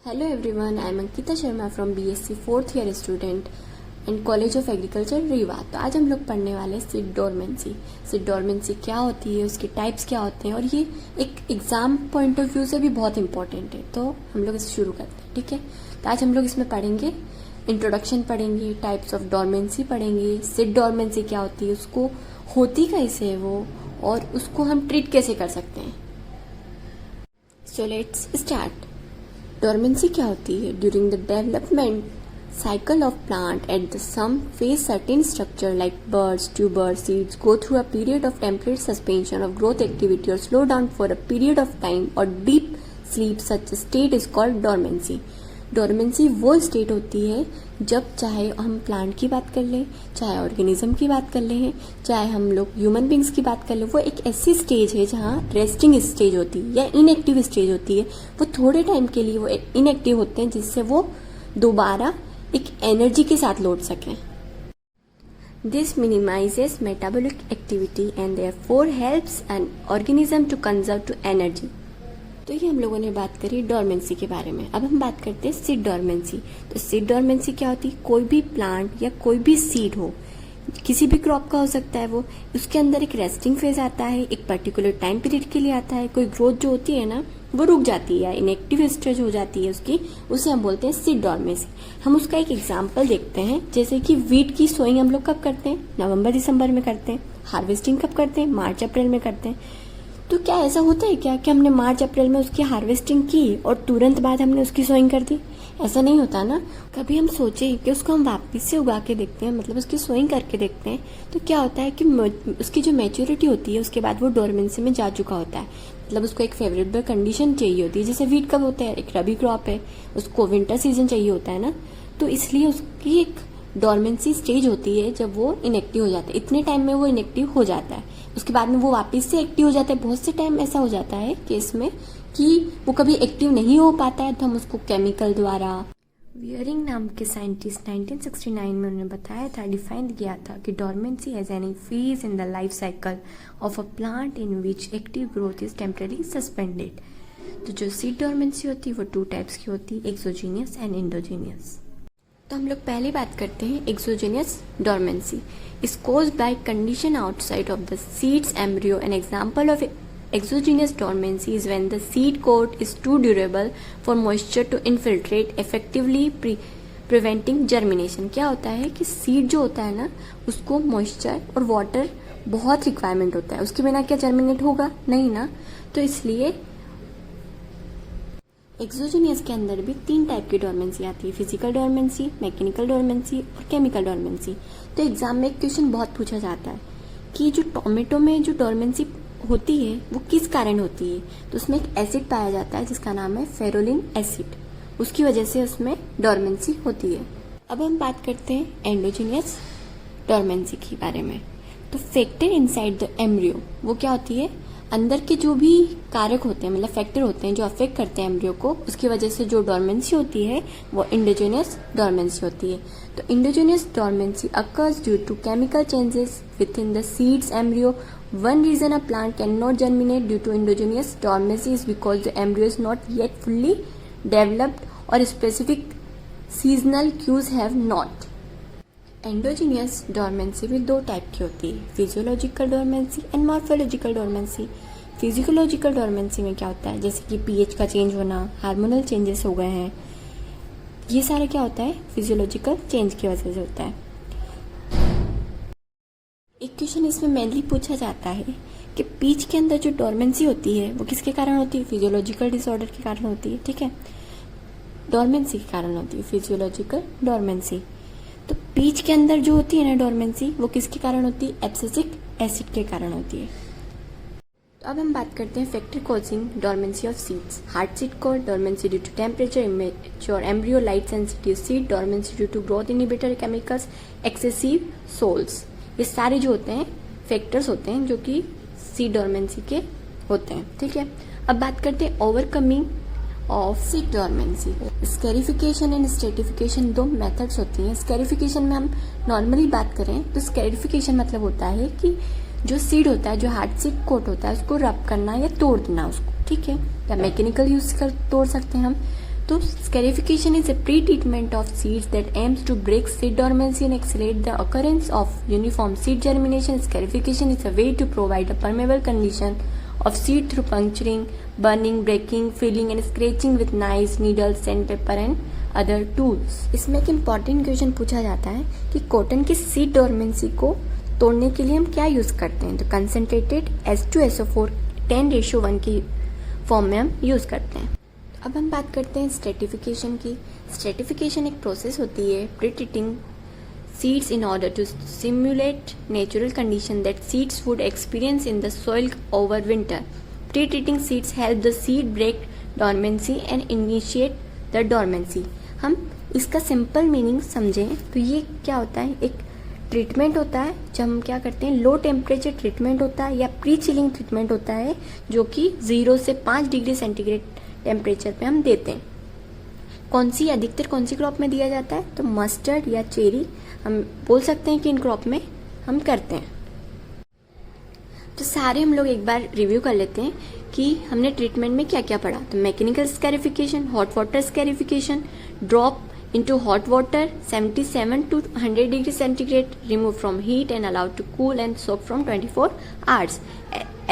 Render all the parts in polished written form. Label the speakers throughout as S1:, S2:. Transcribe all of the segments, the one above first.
S1: Hello everyone, I am Ankita Sharma from BSc 4th year student and College of Agriculture Rewa. तो आज हम लोग पढ़ने वाले सीड डोरमेंसी। सीड डोरमेंसी क्या होती है, उसके टाइप्स क्या होते हैं और ये एक एग्जाम पॉइंट ऑफ व्यू से भी बहुत इंपॉर्टेंट है। तो हम लोग इसे शुरू करते हैं, ठीक है। तो आज हम लोग इसमें पढ़ेंगे, इंट्रोडक्शन पढ़ेंगे, टाइप्स ऑफ डोरमेंसी पढ़ेंगे, सीड डोरमेंसी क्या होती है, उसको होती कैसे है वो, और उसको हम ट्रीट कैसे कर सकते हैं। So let's start. डोरमेंसी क्या होती है? During the development cycle of plant at the some phase certain structure like buds, tubers, seeds go through a period of temporary suspension of growth activity or slow down for a period of time or deep sleep. Such a state is called dormancy. Dormancy वो state होती है जब चाहे हम plant की बात कर लें, चाहे ऑर्गेनिज्म की बात कर लें, चाहे हम लोग ह्यूमन बींग्स की बात कर लें, वो एक ऐसी स्टेज है जहाँ रेस्टिंग स्टेज होती है या इनएक्टिव स्टेज होती है। वो थोड़े टाइम के लिए वो इनएक्टिव होते हैं जिससे वो दोबारा एक एनर्जी के साथ लौट सकें। This minimizes metabolic activity and therefore helps an organism to conserve to energy. तो ये हम लोगों ने बात करी डोरमेंसी के बारे में। अब हम बात करते हैं सीड डोरमेंसी। तो सीड डोरमेंसी क्या होती है? कोई भी प्लांट या कोई भी सीड हो, किसी भी क्रॉप का हो सकता है, वो उसके अंदर एक रेस्टिंग फेज आता है, एक पर्टिकुलर टाइम पीरियड के लिए आता है। कोई ग्रोथ जो होती है ना वो रुक जाती है, इनएक्टिव स्टेज हो जाती है उसकी, उसे हम बोलते हैं सीड डोरमेंसी। हम उसका एक एग्जांपल देखते हैं, जैसे कि वीट की सोइंग हम लोग कब करते हैं? नवंबर दिसंबर में करते हैं। हार्वेस्टिंग कब करते हैं? मार्च अप्रैल में करते हैं। तो क्या ऐसा होता है क्या कि हमने मार्च अप्रैल में उसकी हार्वेस्टिंग की और तुरंत बाद हमने उसकी सोइंग कर दी? ऐसा नहीं होता ना। कभी हम सोचे कि उसको हम वापस से उगा के देखते हैं, मतलब उसकी सोइंग करके देखते हैं, तो क्या होता है कि उसकी जो मैच्योरिटी होती है उसके बाद वो डोरमेंसी में जा चुका होता है। मतलब उसको एक फेवरेबल कंडीशन चाहिए होती है। जैसे वीट कब होता है? एक रबी क्रॉप है, उसको विंटर सीजन चाहिए होता है ना, तो इसलिए उसकी एक डोरमेंसी स्टेज होती है जब वो इनएक्टिव हो जाता है। इतने टाइम में वो इनएक्टिव हो जाता है, उसके बाद में वो वापस से एक्टिव हो जाता है। बहुत से टाइम ऐसा हो जाता है कि इसमें कि वो कभी एक्टिव नहीं हो पाता है, तो हम उसको केमिकल द्वारा। वियरिंग नाम के साइंटिस्ट 1969 में उन्होंने बताया था, डिफाइन किया था कि dormancy as any phase in the life cycle of a plant in which active growth is temporary suspended. तो जो सीड डोरमेंसी होती है वो 2 टाइप्स की होती है, एक्सोजीनियस एंड इंडोजीनियस। तो हम लोग पहले बात करते हैं exogenous dormancy. Is caused by condition outside of the seeds embryo. An example of exogenous dormancy is when the seed coat is too durable for moisture to infiltrate, effectively preventing germination। क्या होता है कि seed जो होता है ना, उसको moisture और वाटर बहुत रिक्वायरमेंट होता है, उसके बिना क्या जर्मिनेट होगा? नहीं ना। तो इसलिए एक्सोजीनियस के अंदर भी 3 टाइप की डोरमेंसी आती है, फिजिकल डोरमेंसी, मैकेनिकल डोरमेंसी और केमिकल डोरमेंसी। तो एग्जाम में एक क्वेश्चन बहुत पूछा जाता है कि जो टोमेटो में जो डोरमेंसी होती है वो किस कारण होती है? तो उसमें एक एसिड पाया जाता है जिसका नाम है फेरोलिन एसिड, उसकी वजह से उसमें डोरमेंसी होती है। अब हम बात करते हैं एंडोजीनियस डोरमेंसी के बारे में। तो फैक्टर इनसाइड द एम्ब्रियो, वो क्या होती है? अंदर के जो भी कारक होते हैं, मतलब फैक्टर होते हैं जो अफेक्ट करते हैं एम्ब्रियो को, उसकी वजह से जो डोरमेंसी होती है वो इंडोजीनियस डोरमेंसी होती है। तो endogenous dormancy occurs due to chemical changes within the seed's embryo. One reason a plant cannot germinate due to endogenous dormancy is because the embryo is not yet fully developed or specific seasonal cues have not. Endogenous dormancy भी 2 type की होती है, physiological dormancy and morphological dormancy. Physiological dormancy में क्या होता है? जैसे कि पीएच का चेंज होना, हार्मोनल चेंजेस हो गए हैं, ये सारा क्या होता है? फिजियोलॉजिकल चेंज की वजह से होता है। एक क्वेश्चन इसमें मेनली पूछा जाता है कि पीच के अंदर जो डोरमेंसी होती है वो किसके कारण होती है? फिजियोलॉजिकल डिसऑर्डर के कारण होती है, ठीक है। डोरमेंसी के कारण होती है फिजियोलॉजिकल डोरमेंसी। तो पीच के अंदर जो होती है ना डोरमेंसी, वो किसके कारण होती है? एब्सिसिक एसिड के कारण होती है। तो अब हम बात करते हैं factor causing dormancy of seeds. Hard seed coat dormancy due to temperature, immature embryo, light sensitive seed dormancy due to growth inhibitor chemicals, excessive soles. ये सारे जो होते हैं फैक्टर्स होते हैं जो कि सीड डोरमेंसी के होते हैं, ठीक है। अब बात करते हैं overcoming of seed dormancy. Scarification and stratification 2 methods होती हैं। स्कैरिफिकेशन में हम नॉर्मली बात करें तो स्कैरिफिकेशन मतलब होता है कि जो सीड होता है, जो हार्ड सीड कोट होता है, उसको रब करना या तोड़ देना उसको, ठीक है, या मैकेनिकल यूज कर तोड़ सकते हैं हम। तो scarification is a pre-treatment of seeds that aims to break seed dormancy and accelerate the occurrence of uniform seed germination. Scarification is a way to provide a permeable condition of seed through puncturing, burning, breaking, filling and scratching with knives, needles, sandpaper and other tools. इसमें एक important question पूछा जाता है कि cotton की seed dormancy को तोड़ने के लिए हम क्या यूज करते हैं। तो कंसंट्रेटेड H2SO4 10:1 की फॉर्म में हम यूज करते हैं। अब हम बात करते हैं स्ट्रेटिफिकेशन की। स्ट्रेटिफिकेशन एक प्रोसेस होती है pre treating seeds in order to simulate natural condition that seeds would experience in the soil over winter. Pre-treating seeds help the seed break dormancy and initiate the dormancy. हम इसका simple meaning समझें तो ये क्या होता है, एक treatment होता है जब हम क्या करते हैं, लो टेम्परेचर ट्रीटमेंट होता है या प्री चिलिंग ट्रीटमेंट होता है जो कि 0 से 5 डिग्री सेंटीग्रेड टेम्परेचर पे हम देते हैं। अधिकतर कौन सी क्रॉप में दिया जाता है, तो मस्टर्ड या चेरी हम बोल सकते हैं कि इन क्रॉप में हम करते हैं। तो सारे हम लोग एक बार रिव्यू कर लेते हैं कि हमने ट्रीटमेंट में क्या क्या पढ़ा। तो mechanical scarification, hot water scarification, drop into hot water 77 to 100 degree centigrade, removed from heat and allowed to cool and soak from 24 hours.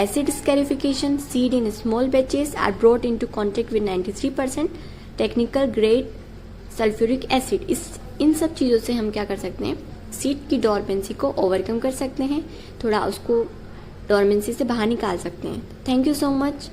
S1: Acid scarification, seed in small batches are brought into contact with 93% technical grade sulfuric acid. इन सब चीज़ों से हम क्या कर सकते हैं, seed की dormancy को ओवरकम कर सकते हैं, थोड़ा उसको डॉर्मेंसी से बाहर निकाल सकते हैं। Thank you so much.